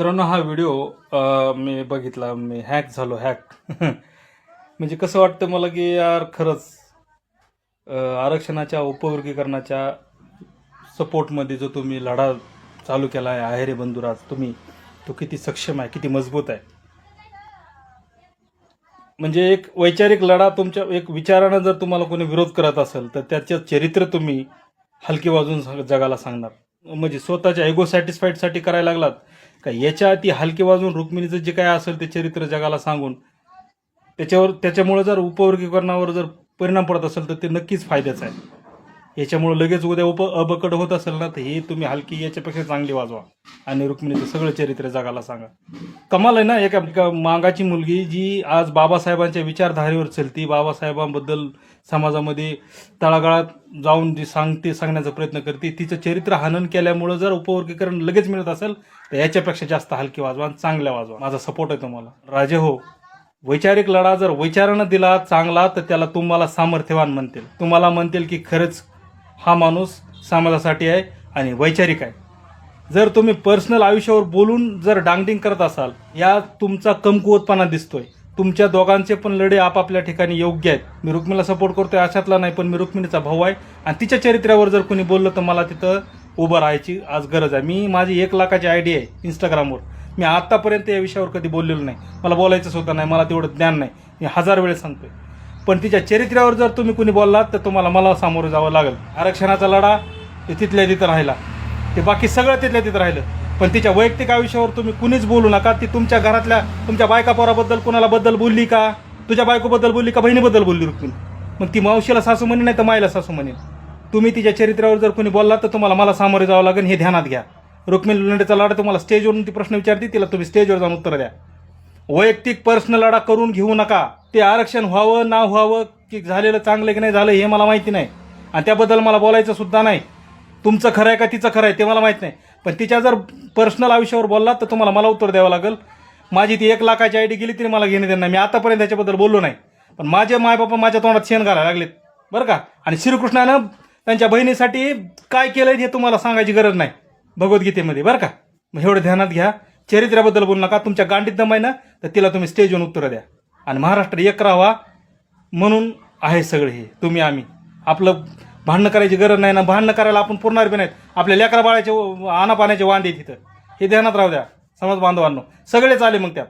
मित्रांनो, हा व्हिडिओ मी बघितला, मी हॅक झालो म्हणजे कसं वाटतं मला की यार खरंच आरक्षणाच्या उपवर्गीकरणाच्या सपोर्टमध्ये जो तुम्ही लढा चालू केला आहे आहेरे बंधुराज, तुम्ही तो किती सक्षम आहे, किती मजबूत आहे. म्हणजे एक वैचारिक लढा, तुमच्या एक विचारानं जर तुम्हाला कोणी विरोध करत असेल तर त्याचं चरित्र तुम्ही हलकी वाजून जगाला सांगणार. म्हणजे स्वतःच्या एगो सॅटिस्फाईडसाठी करायला लागलात का याच्या ती हलकी वाजून रुक्मिणीचं जे काय असेल ते चरित्र जगाला सांगून त्याच्यामुळे जर उपवर्गीकरणावर जर परिणाम पडत असेल तर ते नक्कीच फायद्याचं आहे. याच्यामुळे लगेच उद्या अबकड होत असेल ना तर हे तुम्ही हलकी याच्यापेक्षा चांगली वाजवा आणि रुक्मिणीचं सगळं चरित्र जगाला सांगा. कमाल आहे ना, एका मागाची मुलगी जी आज बाबासाहेबांच्या विचारधारेवर चलती, बाबासाहेबांबद्दल समाजामध्ये तळागाळात जाऊन जी सांगण्याचा प्रयत्न करते, तिचं चरित्र हनन केल्यामुळं जर उपवर्गीकरण लगेच मिळत असेल तर याच्यापेक्षा जास्त हलकी वाजवा आणि चांगल्या वाजवा. माझा सपोर्ट आहे तुम्हाला. राजे हो, वैचारिक लढा जर वैचारानं दिला चांगला तर त्याला तुम्हाला सामर्थ्यवान म्हणतील. तुम्हाला म्हणतील की खरंच हा माणूस समाजासाठी आहे आणि वैचारिक आहे. जर तुम्ही पर्सनल आयुष्यावर बोलून जर डांगडिंग करत असाल, या तुमचा कमकुवतपणा दिसतोय. तुमच्या दोघांचे पण लढे आपापल्या ठिकाणी योग्य आहेत. मी रुक्मिणीला सपोर्ट करतोय अशातला नाही, पण मी रुक्मिणीचा भाऊ आहे आणि तिच्या चरित्र्यावर जर कोणी बोललं तर मला तिथं उभं राहायची आज गरज आहे. मी माझी 1 लाखाची आयडी आहे इंस्टाग्रामवर. मी आतापर्यंत या विषयावर कधी बोललेलो नाही, मला बोलायचं सुद्धा नाही, मला तेवढं ज्ञान नाही. मी 1000 वेळेस सांगतोय. पण तिच्या चरित्र्यावर जर तुम्ही कुणी बोललात तर तुम्हाला मला सामोरं जावं लागेल. आरक्षणाचा लढा ते तिथल्या तिथं राहिला, ते बाकी सगळं तिथल्या तिथं राहिलं, पण तिच्या वैयक्तिक आयुष्यावर तुम्ही कुणीच बोलू नका. ती तुमच्या घरातल्या तुमच्या बायकापोराबद्दल कोणाला बद्दल बोलली का? तुझ्या बायकोबद्दल बोलली का बहिणीबद्दल बोलली रुक्मिणी? मग ती मावशीला सासू म्हणेल नाही तर मायला सासू म्हणेल. तुम्ही तिच्या चरित्र्यावर जर कोणी बोललात तर तुम्हाला मला सामोरे जावं लागेल, हे ध्यानात घ्या. रुक्मिणी लढ्याचा लढा तुम्हाला स्टेजवरून ती प्रश्न विचारते, तिला तुम्ही स्टेजवर जाऊन उत्तर द्या. वैयक्तिक पर्सनल लढा करून घेऊ नका. ते आरक्षण व्हावं ना व्हावं की झालेलं चांगलं की नाही झालं हे मला माहिती नाही आणि त्याबद्दल मला बोलायचं सुद्धा नाही. तुमचं खरं आहे का तिचं खरं आहे ते मला माहीत नाही, पण तिच्या जर पर्सनल आयुष्यावर बोललात तर तुम्हाला मला उत्तर द्यावं लागेल. माझी ती 1 लाखाची आयडी गेली तरी मला घेणे देणार. मी आतापर्यंत त्याच्याबद्दल बोललो नाही, पण माझे मायबापा माझ्या तोंडात शेण घालायला लागलेत बरं का. आणि श्रीकृष्णानं त्यांच्या बहिणीसाठी काय केलं हे तुम्हाला सांगायची गरज नाही भगवद्गीतेमध्ये बरं का. मग एवढं ध्यानात घ्या. चरित्र्याबद्दल बोलू नका. तुमच्या गांडीत दम आहे ना तर तिला तुम्ही स्टेजवर उत्तरं द्या. आणि महाराष्ट्र एक राहावा म्हणून आहे सगळे हे तुम्ही आम्ही. आपलं भांडणं करायची गरज नाही ना, भांडणं करायला आपण पुरणार बी नाहीत. आपल्या लेकरा बाळाचे आना पाण्याचे वांदे तिथं, हे ध्यानात राहू द्या. समज बांधवांनो, सगळेच आले मग त्यात.